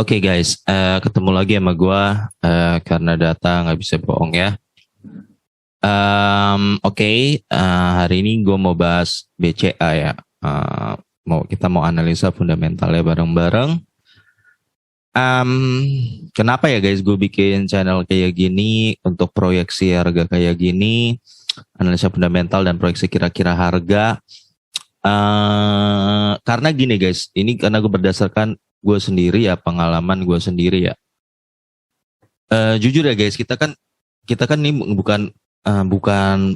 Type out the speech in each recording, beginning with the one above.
Oke guys, ketemu lagi sama gue karena data nggak bisa bohong ya. Oke, hari ini gue mau bahas BCA ya. Kita mau analisa fundamentalnya bareng-bareng. Kenapa ya guys gue bikin channel kayak gini untuk proyeksi harga kayak gini, analisa fundamental dan proyeksi kira-kira harga. Karena gini guys, ini karena gue berdasarkan gue sendiri ya, pengalaman gue sendiri ya. Jujur ya guys, kita kan ini bukan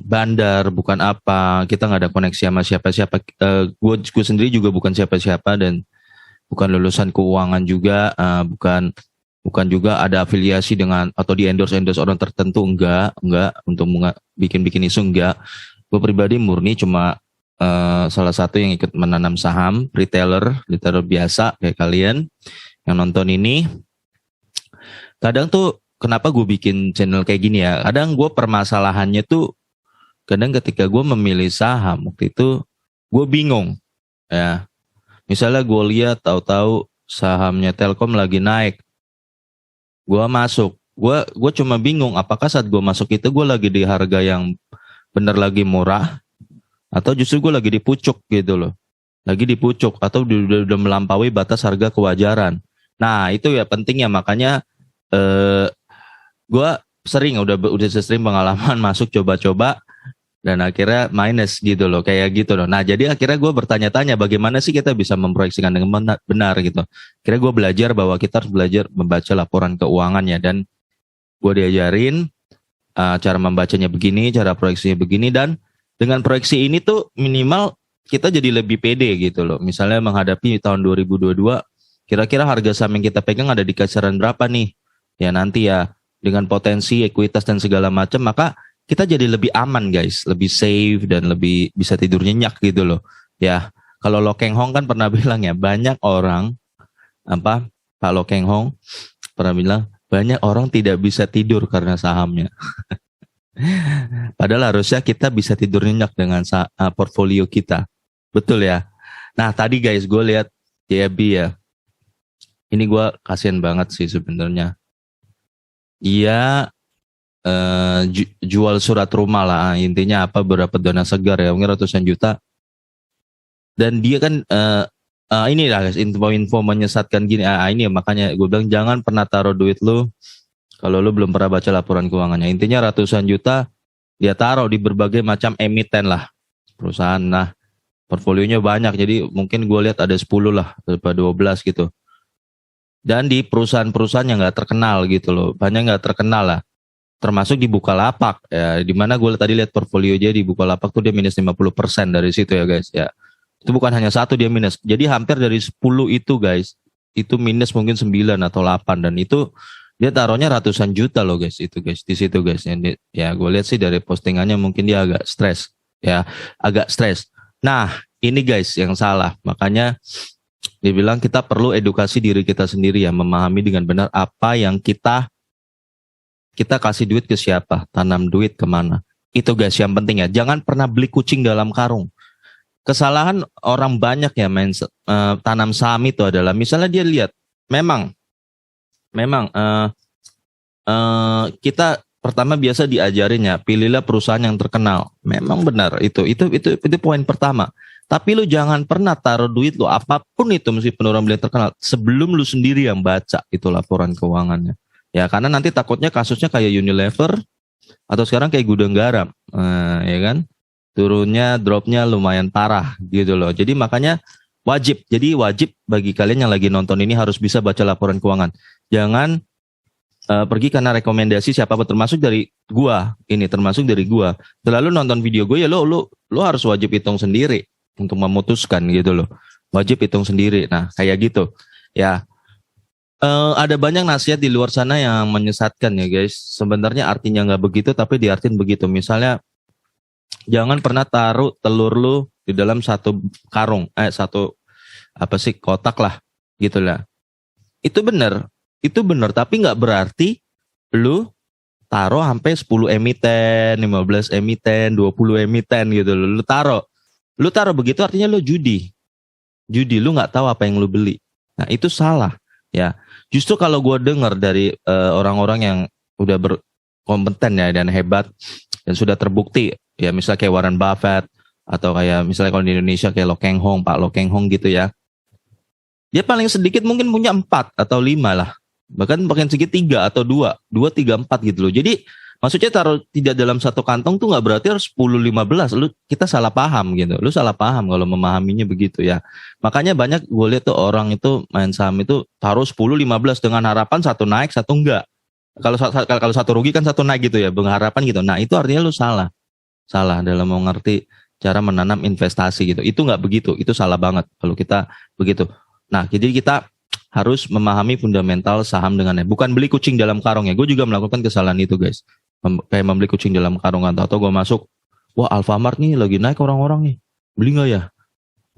bandar, bukan apa, kita nggak ada koneksi sama siapa-siapa. Gue sendiri juga bukan siapa-siapa dan bukan lulusan keuangan juga, bukan juga ada afiliasi dengan atau di endorse orang tertentu, enggak untuk bikin isu, enggak. Gue pribadi murni cuma salah satu yang ikut menanam saham, retailer biasa kayak kalian yang nonton ini. Kadang tuh kenapa gue bikin channel kayak gini ya, kadang gue permasalahannya tuh kadang ketika gue memilih saham waktu itu gue bingung ya. Misalnya gue lihat tahu-tahu sahamnya Telkom lagi naik, gue masuk, gue cuma bingung apakah saat gue masuk itu gue lagi di harga yang bener lagi murah atau justru gue lagi di pucuk gitu loh, lagi di pucuk atau udah melampaui batas harga kewajaran. Nah itu ya pentingnya, makanya gue udah sering pengalaman masuk coba-coba dan akhirnya minus gitu loh, kayak gitu loh. Nah jadi akhirnya gue bertanya-tanya bagaimana sih kita bisa memproyeksikan dengan benar gitu. Akhirnya gue belajar bahwa kita harus belajar membaca laporan keuangannya, dan gue diajarin cara membacanya begini, cara proyeksinya begini, dan dengan proyeksi ini tuh minimal kita jadi lebih pede gitu loh. Misalnya menghadapi tahun 2022, kira-kira harga saham yang kita pegang ada di kisaran berapa nih? Ya nanti ya dengan potensi ekuitas dan segala macam, maka kita jadi lebih aman guys, lebih safe dan lebih bisa tidur nyenyak gitu loh. Ya, kalau Lo Keng Hong kan pernah bilang ya, banyak orang Pak Lo Keng Hong pernah bilang banyak orang tidak bisa tidur karena sahamnya. Padahal harusnya kita bisa tidur nyenyak dengan portfolio kita. Betul ya. Nah tadi guys gue lihat JB ya. Ini gue kasihan banget sih sebenarnya. Dia jual surat rumah lah. Intinya apa, berapa dana segar ya, mungkin ratusan juta. Dan dia kan ini lah guys, info menyesatkan gini. Ini ya, makanya gue bilang jangan pernah taruh duit lu kalau lu belum pernah baca laporan keuangannya. Intinya ratusan juta dia taruh di berbagai macam emiten lah, perusahaan lah. Portfolionya banyak, jadi mungkin gue lihat ada 10 lah, atau 12 gitu. Dan di perusahaan-perusahaan yang gak terkenal gitu loh, banyak gak terkenal lah. Termasuk di Bukalapak ya, dimana gue tadi lihat portfolio dia di Bukalapak tuh dia minus 50% dari situ ya guys ya. Itu bukan hanya satu dia minus, jadi hampir dari 10 itu guys, itu minus mungkin 9 atau 8, dan itu dia taruhnya ratusan juta loh guys, itu guys, di situ guys. Ya gue lihat sih dari postingannya mungkin dia agak stres ya, agak stres. Nah ini guys yang salah, makanya dia bilang kita perlu edukasi diri kita sendiri ya, memahami dengan benar apa yang kita kasih duit ke siapa, tanam duit kemana. Itu guys yang penting ya, jangan pernah beli kucing dalam karung. Kesalahan orang banyak ya main tanam saham itu adalah misalnya dia lihat memang kita pertama biasa diajarin ya, pilihlah perusahaan yang terkenal. Memang benar itu poin pertama. Tapi lu jangan pernah taruh duit lu apapun itu meskipun orang bilang terkenal sebelum lu sendiri yang baca itu laporan keuangannya. Ya karena nanti takutnya kasusnya kayak Unilever atau sekarang kayak Gudang Garam, ya kan? Turunnya, dropnya lumayan parah gitu loh. Jadi makanya wajib bagi kalian yang lagi nonton ini harus bisa baca laporan keuangan. Jangan pergi karena rekomendasi siapapun, termasuk dari gua. Selalu nonton video gue ya lo harus wajib hitung sendiri untuk memutuskan gitu loh. Wajib hitung sendiri. Nah kayak gitu ya. Ada banyak nasihat di luar sana yang menyesatkan ya guys. Sebenarnya artinya nggak begitu, tapi diartin begitu. Misalnya jangan pernah taruh telur lu di dalam satu karung, kotak lah gitu lah. Itu benar, tapi nggak berarti lu taruh sampai 10 emiten, 15 emiten, 20 emiten gitu loh. Lu taruh begitu artinya lu judi. Lu nggak tahu apa yang lu beli. Nah itu salah ya. Justru kalau gue dengar dari orang-orang yang udah berkompeten ya dan hebat dan sudah terbukti, ya misalnya kayak Warren Buffett atau kayak misalnya kalau di Indonesia kayak Lo Keng Hong, Pak Lo Keng Hong gitu ya, dia paling sedikit mungkin punya 4 atau 5 lah, bahkan sedikit 3 atau 2, 3, 4 gitu loh. Jadi maksudnya taruh tidak dalam satu kantong tuh nggak berarti harus 10, 15. Kita salah paham gitu. Lu salah paham kalau memahaminya begitu ya. Makanya banyak gue lihat tuh orang itu main saham itu taruh 10, 15 dengan harapan satu naik, satu enggak. Kalau satu rugi kan satu naik gitu ya, berharapan gitu. Nah itu artinya lu salah. Salah dalam mengerti cara menanam investasi gitu. Itu nggak begitu. Itu salah banget kalau kita begitu. Nah, jadi kita harus memahami fundamental saham dengannya. Bukan beli kucing dalam karung ya. Gue juga melakukan kesalahan itu guys. Kayak membeli kucing dalam karung atau gue masuk, wah Alfamart nih lagi naik orang-orang nih. Beli nggak ya?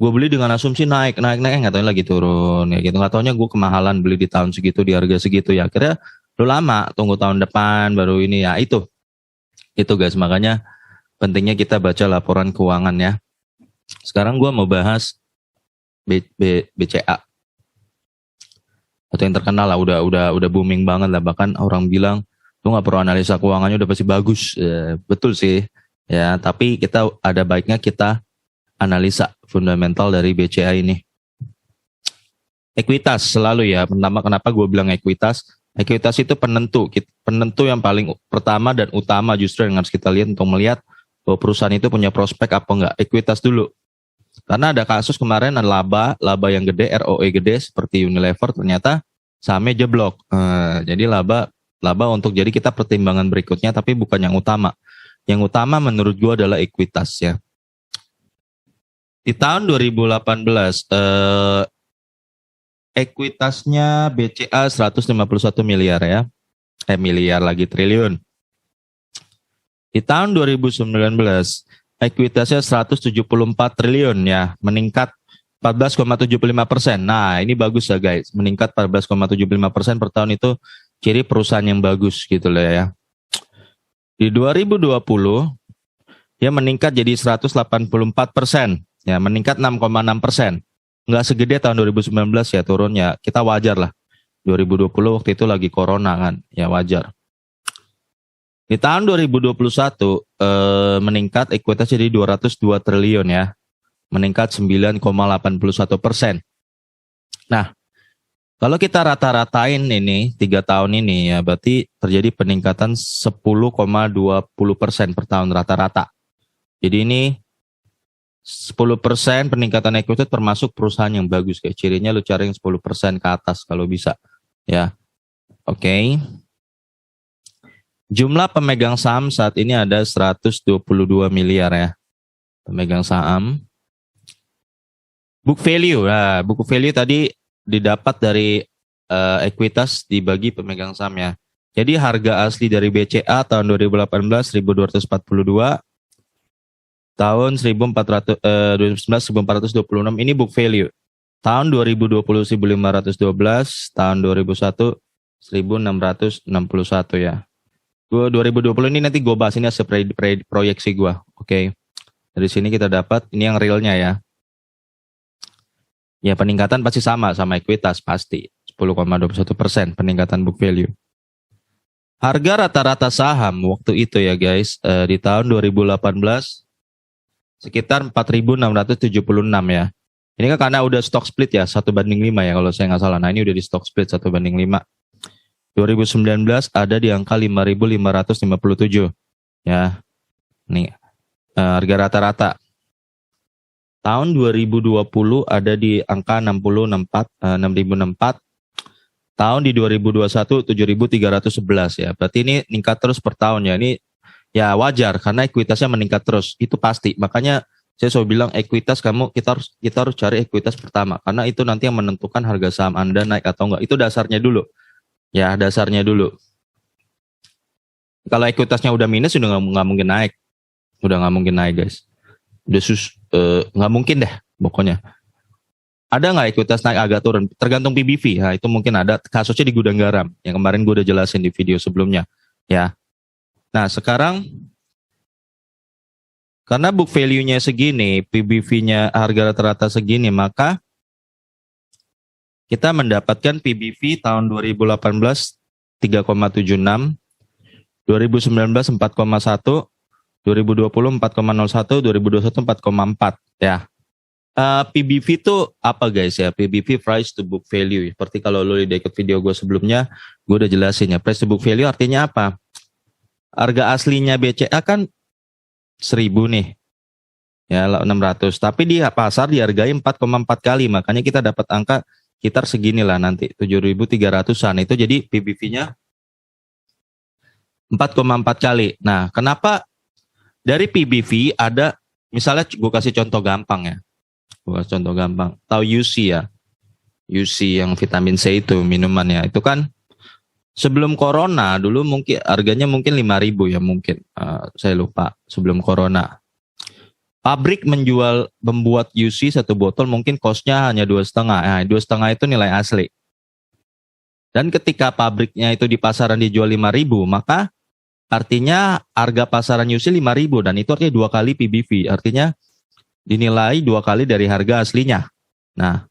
Gue beli dengan asumsi naik, nggak tahunya lagi turun ya gitu. Nggak tahunya gue kemahalan beli di tahun segitu di harga segitu ya. Akhirnya lu lama tunggu tahun depan baru ini ya itu. Itu guys, makanya pentingnya kita baca laporan keuangan ya. Sekarang gue mau bahas BCA atau yang terkenal lah, udah booming banget lah, bahkan orang bilang lu nggak perlu analisa keuangannya udah pasti bagus. Betul sih ya, tapi kita ada baiknya kita analisa fundamental dari BCA ini. Ekuitas selalu ya, pertama kenapa gue bilang ekuitas itu penentu yang paling pertama dan utama justru yang harus kita lihat untuk melihat bahwa perusahaan itu punya prospek apa enggak. Ekuitas dulu. Karena ada kasus kemarin ada laba yang gede, ROE gede seperti Unilever, ternyata sahamnya jeblok. Jadi laba untuk jadi kita pertimbangan berikutnya, tapi bukan yang utama. Yang utama menurut gue adalah ekuitas ya. Di tahun 2018 ekuitasnya BCA 151 miliar ya. Miliar lagi triliun. Di tahun 2019 ekuitasnya 174 triliun ya, meningkat 14,75%. Nah, ini bagus ya guys, meningkat 14,75% per tahun itu ciri perusahaan yang bagus gitu lah ya. Di 2020 dia meningkat jadi 184%, ya meningkat 6,6%. Nggak segede tahun 2019 ya turunnya, kita wajar lah. 2020 waktu itu lagi corona kan, ya wajar. Di tahun 2021 meningkat ekuitas jadi 202 triliun ya, meningkat 9,81%. Nah, kalau kita rata-ratain ini 3 tahun ini ya, berarti terjadi peningkatan 10,20% per tahun rata-rata. Jadi ini 10% peningkatan ekuitas termasuk perusahaan yang bagus kayak cirinya lu cari yang 10% ke atas kalau bisa ya. Oke. Jumlah pemegang saham saat ini ada 122 miliar ya. Pemegang saham. Book value. Nah, book value tadi didapat dari ekuitas dibagi pemegang saham ya. Jadi harga asli dari BCA tahun 2018 1.242, tahun 2019 1.426 ini book value. Tahun 2020 1.512, tahun 2001 1.661 ya. 2020 ini nanti gue bahas ini proyeksi gue. Oke. Dari sini kita dapat ini yang realnya ya. Ya peningkatan pasti sama ekuitas pasti 10,21% peningkatan book value. Harga rata-rata saham waktu itu ya guys di tahun 2018 sekitar 4.676 ya. Ini kan karena udah stock split ya 1:5 ya kalau saya nggak salah. Nah ini udah di stock split 1:5. 2019 ada di angka 5.557 ya. Nih harga rata-rata. Tahun 2020 ada di angka 6.064. Tahun di 2021 7.311 ya. Berarti ini meningkat terus per tahun ya. Ini ya wajar karena ekuitasnya meningkat terus. Itu pasti. Makanya saya selalu bilang ekuitas kita harus cari ekuitas pertama karena itu nanti yang menentukan harga saham Anda naik atau enggak. Itu dasarnya dulu. Ya dasarnya dulu. Kalau ekuitasnya udah minus udah nggak mungkin naik. Udah nggak mungkin naik guys. Udah nggak mungkin deh pokoknya. Ada nggak ekuitas naik agak turun? Tergantung PBV. Nah, itu mungkin ada kasusnya di gudang garam yang kemarin gue udah jelasin di video sebelumnya. Ya. Nah sekarang karena book value-nya segini, PBV-nya harga rata-rata segini, maka kita mendapatkan PBV tahun 2018 3,76, 2019 4,1, 2020 4,01, 2021 4,4 ya. PBV itu apa guys ya? PBV price to book value. Seperti kalau lo udah ikut video gue sebelumnya, gue udah jelasin ya. Price to book value artinya apa? Harga aslinya BCA kan 1000 nih. Ya 600. Tapi di pasar dihargai 4,4 kali. Makanya kita dapat angka sekitar segini lah nanti. 7.300-an. Itu jadi PBV-nya 4,4 kali. Nah kenapa dari PBV ada, misalnya gue kasih contoh gampang ya. Contoh gampang, tahu UC ya, UC yang vitamin C itu minumannya, itu kan sebelum corona dulu mungkin harganya mungkin 5.000 ya mungkin, saya lupa sebelum corona. Pabrik membuat UC satu botol mungkin kosnya hanya 2,5, nah 2,5 itu nilai asli. Dan ketika pabriknya itu di pasaran dijual 5.000, maka artinya harga pasaran UC 5.000 dan itu artinya 2 kali PBV, artinya dinilai 2 kali dari harga aslinya. Nah,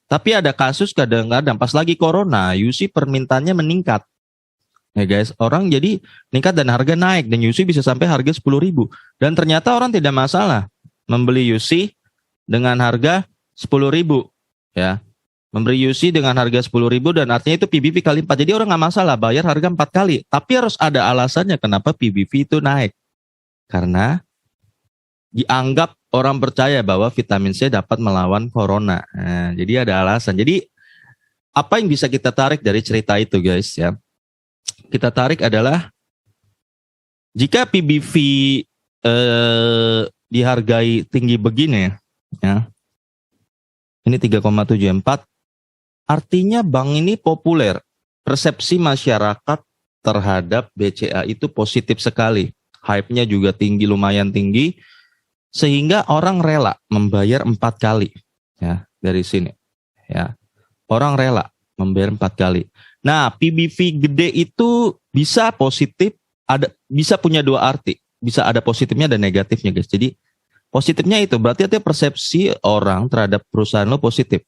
tapi ada kasus kadang-kadang pas lagi corona, UC permintaannya meningkat. Ya guys, orang jadi meningkat dan harga naik. Dan UC bisa sampai harga 10.000. Dan ternyata orang tidak masalah membeli UC dengan harga 10.000. Ya, membeli UC dengan harga 10.000 dan artinya itu PBV kali 4. Jadi orang nggak masalah bayar harga 4 kali. Tapi harus ada alasannya kenapa PBV itu naik. Karena dianggap orang percaya bahwa vitamin C dapat melawan corona. Nah, jadi ada alasan. Jadi apa yang bisa kita tarik dari cerita itu guys ya? Kita tarik adalah jika PBV dihargai tinggi begini ya. Ini 3,74. Artinya bank ini populer. Persepsi masyarakat terhadap BCA itu positif sekali. Hype-nya juga tinggi, lumayan tinggi. Sehingga orang rela membayar 4 kali ya dari sini ya, orang rela membayar 4 kali. Nah PBV gede itu bisa positif, bisa punya 2 arti, bisa ada positifnya dan negatifnya guys. Jadi positifnya itu berarti artinya persepsi orang terhadap perusahaan lo positif,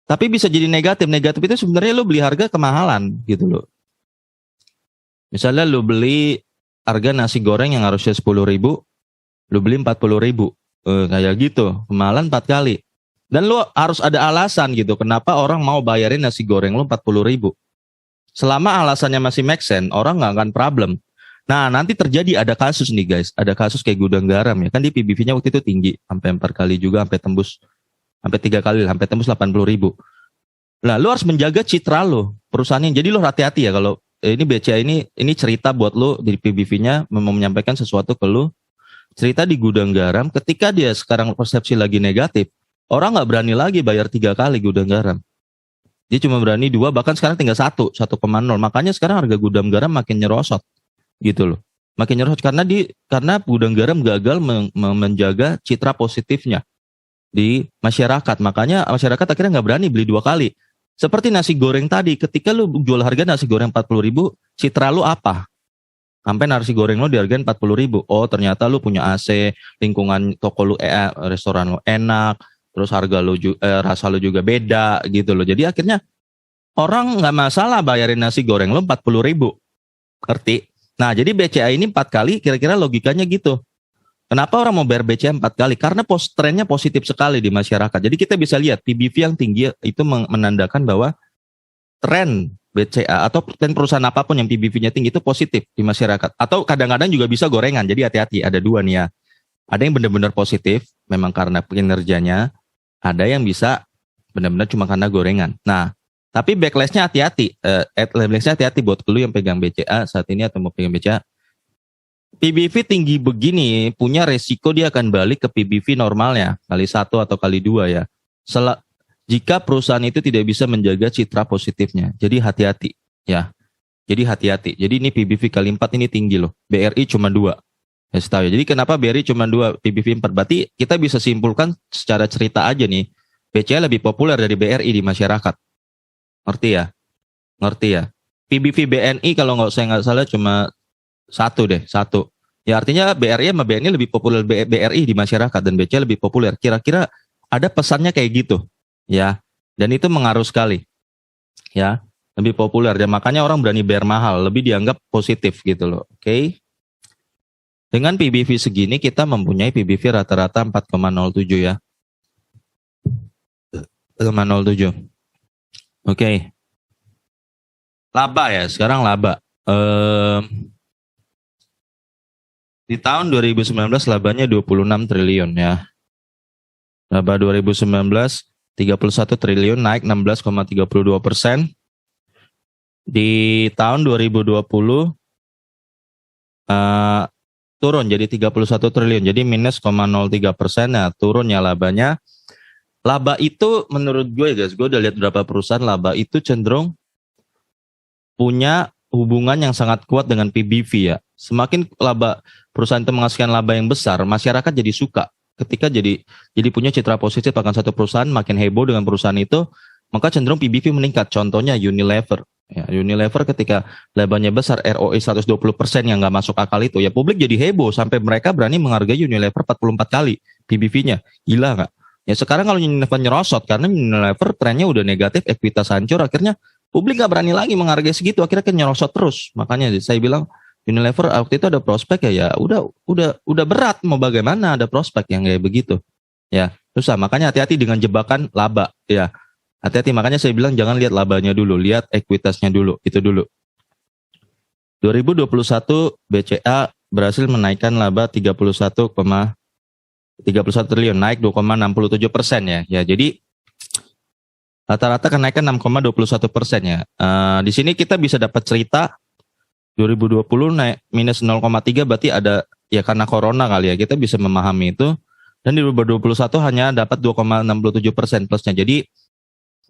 tapi bisa jadi negatif. Negatif itu sebenarnya lo beli harga kemahalan gitu loh. Misalnya lo beli harga nasi goreng yang harusnya 10.000, lu beli 40.000, kayak gitu, kemahalan 4 kali. Dan lu harus ada alasan gitu, kenapa orang mau bayarin nasi goreng lu 40.000. Selama alasannya masih make sense, orang nggak akan problem. Nah nanti terjadi ada kasus nih guys, ada kasus kayak gudang garam ya, kan di PBV-nya waktu itu tinggi, sampai 4 kali juga, sampai tembus, sampai 3 kali, sampai tembus 80.000. Nah lu harus menjaga citra lu, perusahaannya. Jadi lu hati-hati ya kalau ini BCA ini cerita buat lu di PBV-nya, mau menyampaikan sesuatu ke lu. Cerita di gudang garam, ketika dia sekarang persepsi lagi negatif, orang nggak berani lagi bayar 3 kali gudang garam. Dia cuma berani 2, bahkan sekarang tinggal 1,0. Makanya sekarang harga gudang garam makin nyerosot, gitu loh. Makin nyerosot karena gudang garam gagal menjaga citra positifnya di masyarakat. Makanya masyarakat akhirnya nggak berani beli 2 kali. Seperti nasi goreng tadi, ketika lu jual harga nasi goreng 40.000, citra lu apa? Sampai nasi goreng lo dihargain 40.000. Oh ternyata lu punya AC, lingkungan toko lu, restoran lo enak, terus harga lu, rasa lu juga beda gitu loh. Jadi akhirnya orang nggak masalah bayarin nasi goreng lo 40.000. Ngerti? Nah jadi BCA ini 4 kali, kira-kira logikanya gitu. Kenapa orang mau bayar BCA 4 kali? Karena trennya positif sekali di masyarakat. Jadi kita bisa lihat PBV yang tinggi itu menandakan bahwa tren BCA atau perusahaan apapun yang PBV-nya tinggi itu positif di masyarakat. Atau kadang-kadang juga bisa gorengan. Jadi hati-hati, ada 2 nih ya. Ada yang benar-benar positif memang karena kinerjanya, ada yang bisa benar-benar cuma karena gorengan. Nah, tapi backlash-nya hati-hati. Backlash-nya hati-hati buat lu yang pegang BCA saat ini atau mau pegang BCA. PBV tinggi begini punya resiko dia akan balik ke PBV normalnya kali 1 atau kali 2 ya. Jika perusahaan itu tidak bisa menjaga citra positifnya. Jadi hati-hati ya. Jadi hati-hati. Jadi ini PBV kali 4 ini tinggi loh. BRI cuma 2. Ya, setahu ya. Jadi kenapa BRI cuma 2, PBV 4? Berarti kita bisa simpulkan secara cerita aja nih. BCA lebih populer dari BRI di masyarakat. Ngerti ya? Ngerti ya? PBV BNI kalau saya nggak salah cuma 1 deh. 1. Ya artinya BRI sama BNI lebih populer BRI di masyarakat dan BCA lebih populer. Kira-kira ada pesannya kayak gitu. Ya, Dan itu mengaruh sekali, ya, lebih populer. Dan makanya orang berani bayar mahal, lebih dianggap positif gitu loh. Oke. Dengan PBV segini kita mempunyai PBV rata-rata 4,07 ya. 4,07. Oke. Laba ya, sekarang laba. Di tahun 2019 labanya 26 triliun ya. Laba 2019 31 triliun, naik 16,32%. Di tahun 2020 turun jadi 31 triliun, jadi minus 0,03%. Nah, turun ya labanya. Laba itu menurut gue guys, gue udah lihat berapa perusahaan laba itu cenderung punya hubungan yang sangat kuat dengan PBV ya. Semakin perusahaan itu menghasilkan laba yang besar, masyarakat jadi suka. Ketika jadi punya citra positif akan satu perusahaan, makin heboh dengan perusahaan itu, maka cenderung PBV meningkat. Contohnya Unilever. Ya, Unilever ketika labanya besar, ROE 120% yang nggak masuk akal itu, ya publik jadi heboh sampai mereka berani menghargai Unilever 44 kali PBV-nya. Gila nggak? Ya sekarang kalau Unilever nyerosot, karena Unilever trennya udah negatif, ekuitas hancur, akhirnya publik nggak berani lagi menghargai segitu, akhirnya kan nyerosot terus. Makanya saya bilang Unilever waktu itu ada prospek ya udah berat, mau bagaimana ada prospek yang kayak begitu. Ya, susah. Makanya hati-hati dengan jebakan laba ya. Hati-hati, makanya saya bilang jangan lihat labanya dulu, lihat ekuitasnya dulu, itu dulu. 2021 BCA berhasil menaikkan laba 31 triliun, naik 2,67% ya. Ya, jadi rata-rata kenaikan 6,21% ya. Di sini kita bisa dapat cerita 2020 naik minus 0,3 berarti ada ya karena corona kali ya, kita bisa memahami itu. Dan di 2021 hanya dapat 2,67% plusnya. Jadi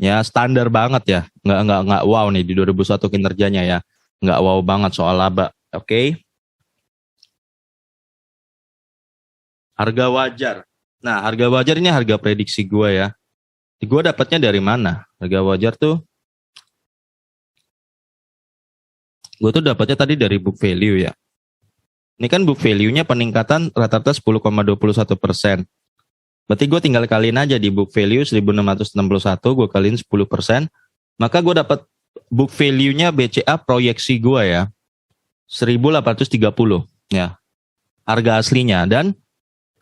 ya standar banget ya, nggak wow nih di 2021 kinerjanya ya, nggak wow banget soal laba. Oke. Harga wajar. Nah, harga wajar ini harga prediksi gue ya. Gue dapatnya dari mana? Harga wajar tuh, gue tuh dapatnya tadi dari book value ya. Ini kan book value-nya peningkatan rata-rata 10,21%. Berarti gue tinggal kaliin aja di book value 1661, gue kaliin 10%. Maka gue dapat book value-nya BCA proyeksi gue ya. 1830 ya. Harga aslinya. Dan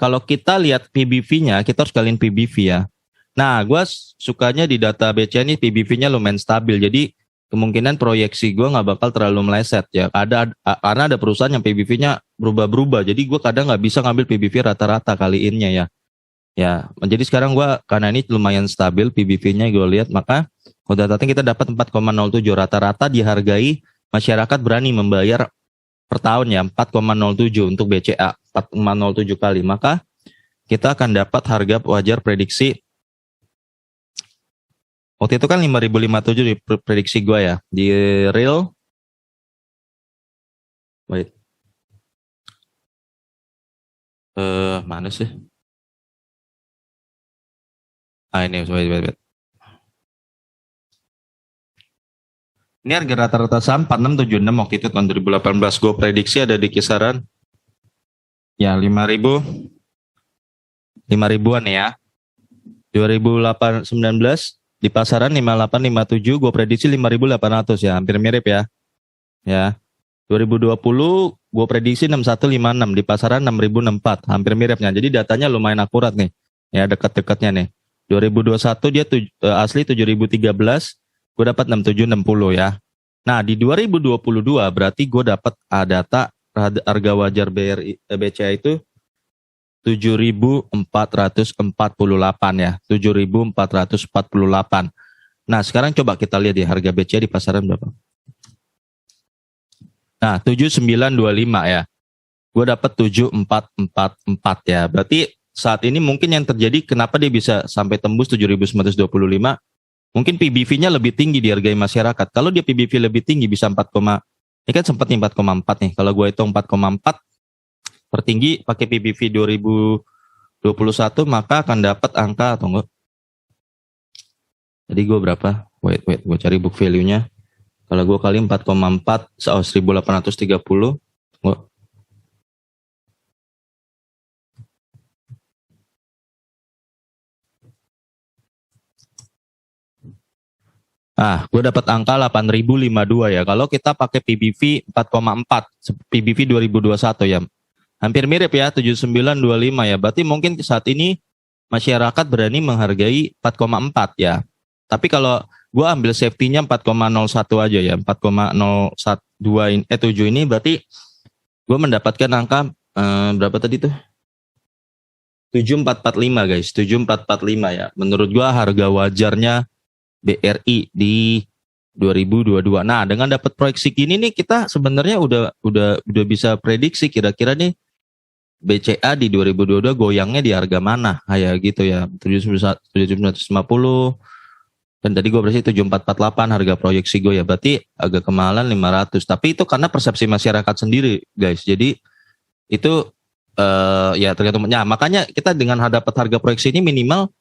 kalau kita lihat PBV-nya, kita harus kaliin PBV ya. Nah, gue sukanya di data BCA ini PBV-nya lumayan stabil. Jadi kemungkinan proyeksi gue nggak bakal terlalu meleset ya. Karena ada perusahaan yang PBV-nya berubah-berubah. Jadi gue kadang nggak bisa ngambil PBV rata-rata kaliinnya ya. Ya, jadi sekarang gue karena ini lumayan stabil PBV-nya gue lihat, maka data kita dapat 4,07 rata-rata dihargai masyarakat berani membayar per tahun ya 4,07 untuk BCA 4,07 kali, maka kita akan dapat harga wajar prediksi waktu itu kan 5.057 di prediksi gue ya, di real wait mana sih ini wait. Ini harga rata-rata saham 4676 waktu itu tahun 2018. Gue prediksi ada di kisaran ya 5.000-an ya. 2019 di pasaran 5857, gue prediksi 5.800 ya, hampir mirip ya. Ya. 2020 gue prediksi 6156, di pasaran 6.064, hampir miripnya. Jadi datanya lumayan akurat nih. Ya, dekat-dekatnya nih. 2021 dia asli 7013, gue dapat 6760 ya. Nah, di 2022 berarti gue dapat data harga wajar BCA itu 7.448 ya, 7.448. Nah, sekarang coba kita lihat di harga BCA di pasaran berapa. Nah, 7.925 ya. Gue dapat 7.444 ya. Berarti saat ini mungkin yang terjadi kenapa dia bisa sampai tembus 7.925, mungkin PBV-nya lebih tinggi dihargai masyarakat. Kalau dia PBV lebih tinggi bisa 4, ini kan sempat 4,4 nih. Kalau gue hitung 4,4 tertinggi pakai PBV 2021, maka akan dapat angka atau enggak. Jadi gue berapa? Wait, gue cari book value-nya. Kalau gue kali 4,4, 1.830. Gue dapat angka 8.052 ya. Kalau kita pakai PBV 4,4, PBV 2021 ya. Hampir mirip ya, 7925 ya. Berarti mungkin saat ini masyarakat berani menghargai 4,4 ya. Tapi kalau gue ambil safety-nya 4,01 aja ya, 4,012 7 ini berarti gue mendapatkan angka berapa tadi tuh? 7445 guys, 7445 ya. Menurut gue harga wajarnya BRI di 2022. Nah, dengan dapat proyeksi gini nih kita sebenarnya udah bisa prediksi kira-kira nih BCA di 2022 goyangnya di harga mana? Kayak gitu ya. 750 dan tadi gue berarti 7448 harga proyeksi gue ya. Berarti agak kemahalan 500. Tapi itu karena persepsi masyarakat sendiri, guys. Jadi itu ya tergantung. Ya, makanya kita dengan dapat harga proyeksi ini minimal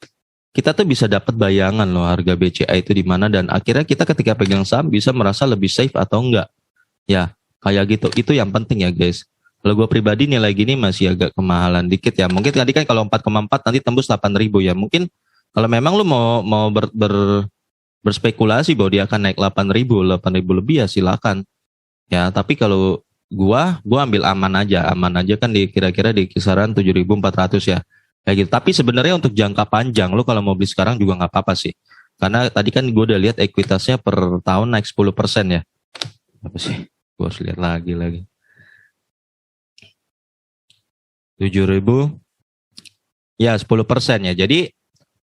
kita tuh bisa dapat bayangan loh harga BCA itu di mana dan akhirnya kita ketika pegang saham bisa merasa lebih safe atau enggak. Ya, kayak gitu. Itu yang penting ya, guys. Kalau gue pribadi nilai gini masih agak kemahalan dikit ya. Mungkin tadi kan kalau 4,4 nanti tembus 8.000 ya. Mungkin kalau memang lu mau berspekulasi bahwa dia akan naik 8.000 lebih ya silakan. Ya, tapi kalau gua ambil aman aja kan di kira-kira di kisaran 7.400 ya. Kayak gitu. Tapi sebenarnya untuk jangka panjang lu kalau mau beli sekarang juga nggak apa-apa sih. Karena tadi kan gue udah lihat ekuitasnya per tahun naik 10% ya. Apa sih? Gue harus lihat lagi. 7.000 ya 10% ya. Jadi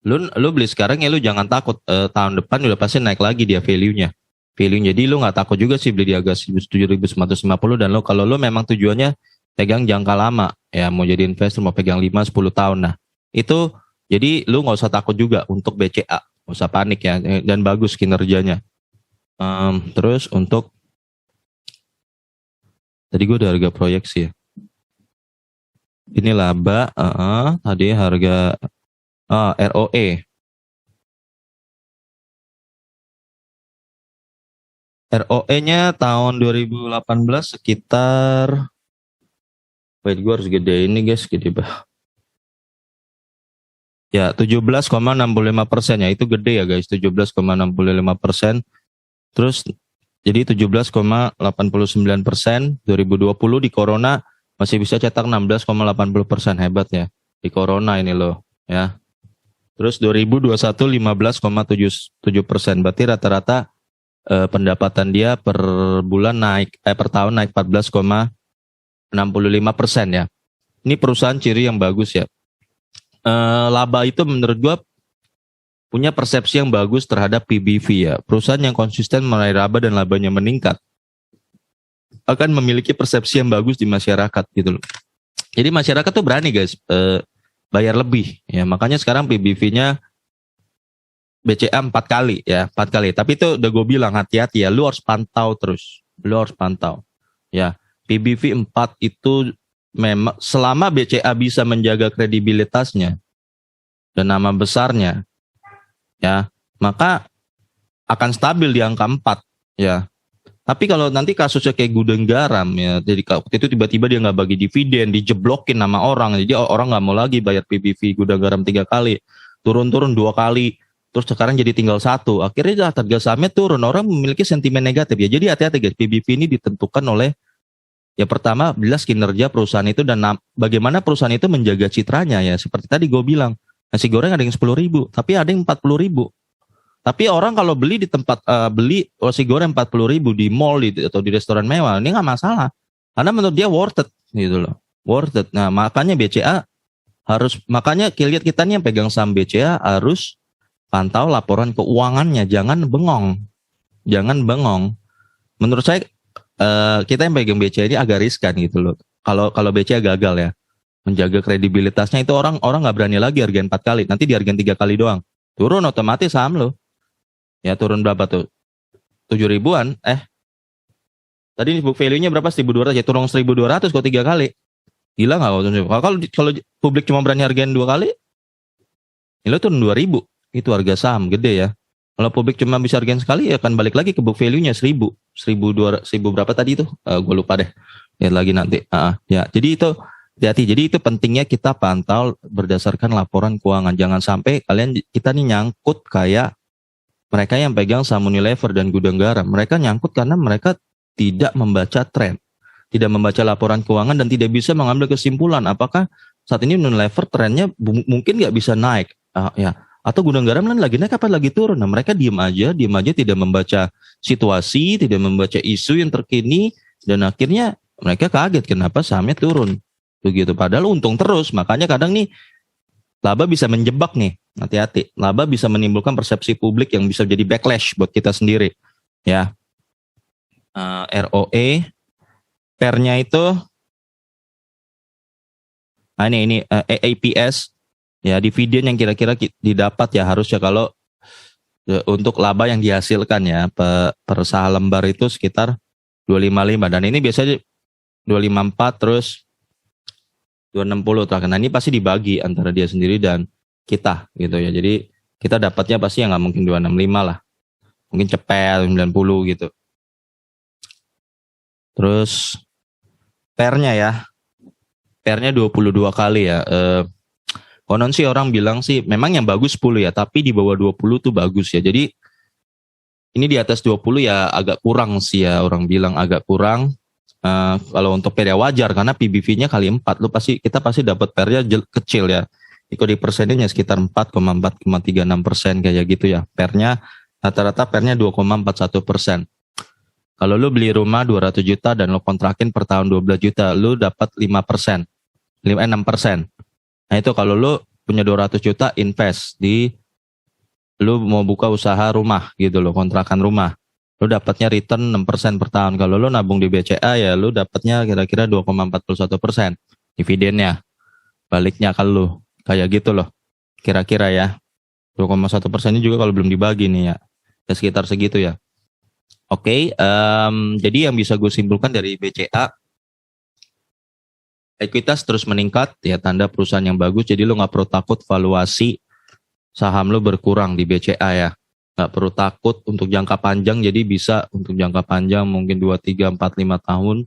lu beli sekarang ya lu jangan takut tahun depan udah pasti naik lagi dia value-nya. Jadi lu nggak takut juga sih beli di harga 7.950 dan kalau lu memang tujuannya pegang jangka lama ya mau jadi investor mau pegang 5-10 tahun. Nah, itu jadi lu nggak usah takut juga untuk BCA. Nggak usah panik ya dan bagus kinerjanya. Terus untuk tadi gue ada harga proyeksi ya. Ini laba, tadi harga ROE. ROE-nya tahun 2018 sekitar, wait gue harus gede ini guys, gede bah. Ya 17,65% ya, itu gede ya guys, 17,65%. Terus jadi 17,89%, 2020 di Corona masih bisa cetak 16,80%, hebat ya di Corona ini loh ya. Terus 2021 15,77%, berarti rata-rata pendapatan dia per bulan per tahun naik 14,65% ya. Ini perusahaan ciri yang bagus ya. Laba itu menurut gua punya persepsi yang bagus terhadap PBV ya. Perusahaan yang konsisten meraih laba dan labanya meningkat akan memiliki persepsi yang bagus di masyarakat gitu loh. Jadi masyarakat tuh berani guys bayar lebih ya. Makanya sekarang PBV-nya BCA 4 kali ya, 4 kali. Tapi itu udah gue bilang hati-hati ya, lu harus pantau terus. Lu harus pantau. Ya, PBV 4 itu memang selama BCA bisa menjaga kredibilitasnya dan nama besarnya ya, maka akan stabil di angka 4 ya. Tapi kalau nanti kasusnya kayak Gudang Garam ya, jadi waktu itu tiba-tiba dia nggak bagi dividen, dijeblokin nama orang, jadi orang nggak mau lagi bayar PBV Gudang Garam 3 kali, turun-turun 2 kali, terus sekarang jadi tinggal 1, akhirnya harga sahamnya turun, orang memiliki sentimen negatif ya. Jadi hati-hati guys, PBV ini ditentukan oleh ya pertama jelas kinerja perusahaan itu dan bagaimana perusahaan itu menjaga citranya ya. Seperti tadi gue bilang, nasi goreng ada yang 10.000, tapi ada yang 40.000. Tapi orang kalau beli di tempat beli nasi goreng 40.000 di mall atau di restoran mewah, ini nggak masalah. Karena menurut dia worth it gitu loh. Worth it. Nah, makanya BCA harus, makanya lihat kita nih yang pegang saham BCA harus pantau laporan keuangannya, jangan bengong. Jangan bengong. Menurut saya kita yang pegang BCA ini agak riskan gitu loh. Kalau BCA gagal ya menjaga kredibilitasnya, itu orang nggak berani lagi hargain 4 kali, nanti dihargain 3 kali doang. Turun otomatis saham lo. Ya turun berapa tuh? 7.000-an. Tadi book value-nya berapa? 1.200 ya, turun 1.200 kok 3 kali. Gila nggak? Kalau publik cuma berani hargain 2 kali, ini lo turun 2.000. Itu harga saham gede ya. Kalau publik cuma bisa hargain sekali ya akan balik lagi ke book value-nya 1.000. 1.200 berapa tadi tuh? Gue lupa deh. Lihat lagi nanti. Ya, jadi itu hati-hati. Jadi itu pentingnya kita pantau berdasarkan laporan keuangan. Jangan sampai kita nih nyangkut kayak mereka yang pegang saham Unilever dan gudang garam, mereka nyangkut karena mereka tidak membaca tren, tidak membaca laporan keuangan dan tidak bisa mengambil kesimpulan apakah saat ini Unilever trennya mungkin nggak bisa naik, ya, atau gudang garam kan lagi naik apa lagi turun. Nah, mereka diam aja tidak membaca situasi, tidak membaca isu yang terkini, dan akhirnya mereka kaget kenapa sahamnya turun begitu. Padahal untung terus, makanya kadang nih laba bisa menjebak nih, hati-hati. Laba bisa menimbulkan persepsi publik yang bisa jadi backlash buat kita sendiri. Ya, ROE, PER-nya itu, ini APS, ya dividen yang kira-kira didapat ya harusnya kalau untuk laba yang dihasilkan ya per saham lembar itu sekitar 255, dan ini biasanya 254 terus 260 terakhir. Nah, ini pasti dibagi antara dia sendiri dan kita gitu ya. Jadi kita dapatnya pasti yang nggak mungkin 265 lah. Mungkin cepet 90 gitu. Terus PER-nya ya. PER-nya 22 kali ya. Konon sih orang bilang sih memang yang bagus 10 ya, tapi di bawah 20 tuh bagus ya. Jadi ini di atas 20 ya agak kurang sih ya, orang bilang agak kurang. Kalau untuk PER ya wajar karena PBV-nya kali 4, kita pasti dapat PER-nya kecil ya. Kalau di persennya sekitar 4,36% kayak gitu ya. PER-nya rata-rata PER-nya 2,41%. Kalau lu beli rumah 200 juta dan lu kontrakin per tahun 12 juta, lu dapat 5%. 6%. Nah, itu kalau lu punya 200 juta invest di lu mau buka usaha rumah gitu loh, kontrakan rumah. Lu dapatnya return 6% per tahun. Kalau lu nabung di BCA ya lu dapatnya kira-kira 2,41% dividennya. Baliknya kalau lu kayak gitu loh. Kira-kira ya. 2,1%-nya juga kalau belum dibagi nih ya. Ya sekitar segitu ya. Oke, jadi yang bisa gue simpulkan dari BCA, ekuitas terus meningkat ya, tanda perusahaan yang bagus. Jadi lu nggak perlu takut valuasi saham lu berkurang di BCA ya. Nggak perlu takut untuk jangka panjang, jadi bisa untuk jangka panjang mungkin 2, 3, 4, 5 tahun.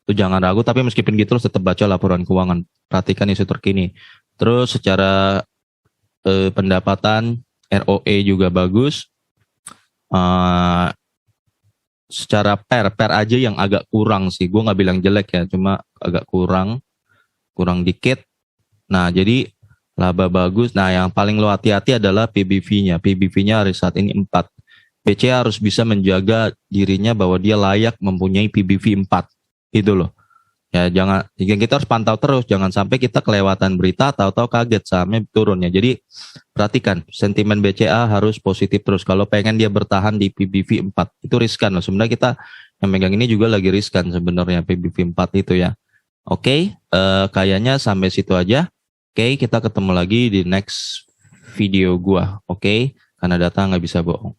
Itu jangan ragu, tapi meskipun gitu tetap baca laporan keuangan. Perhatikan isu terkini. Terus secara pendapatan ROE juga bagus. Secara PER aja yang agak kurang sih. Gue nggak bilang jelek ya, cuma agak kurang dikit. Nah, jadi laba bagus. Nah, yang paling lo hati-hati adalah PBV-nya. PBV-nya hari saat ini 4. BCA harus bisa menjaga dirinya bahwa dia layak mempunyai PBV 4. Itu loh. Ya, kita harus pantau terus. Jangan sampai kita kelewatan berita, tahu-tahu kaget sahamnya turun ya. Jadi, perhatikan, sentimen BCA harus positif terus. Kalau pengen dia bertahan di PBV 4, itu riskan loh. Sebenarnya kita yang megang ini juga lagi riskan sebenarnya PBV 4 itu ya. Oke, kayaknya sampai situ aja. Oke, kita ketemu lagi di next video gua. Oke, karena data nggak bisa bohong.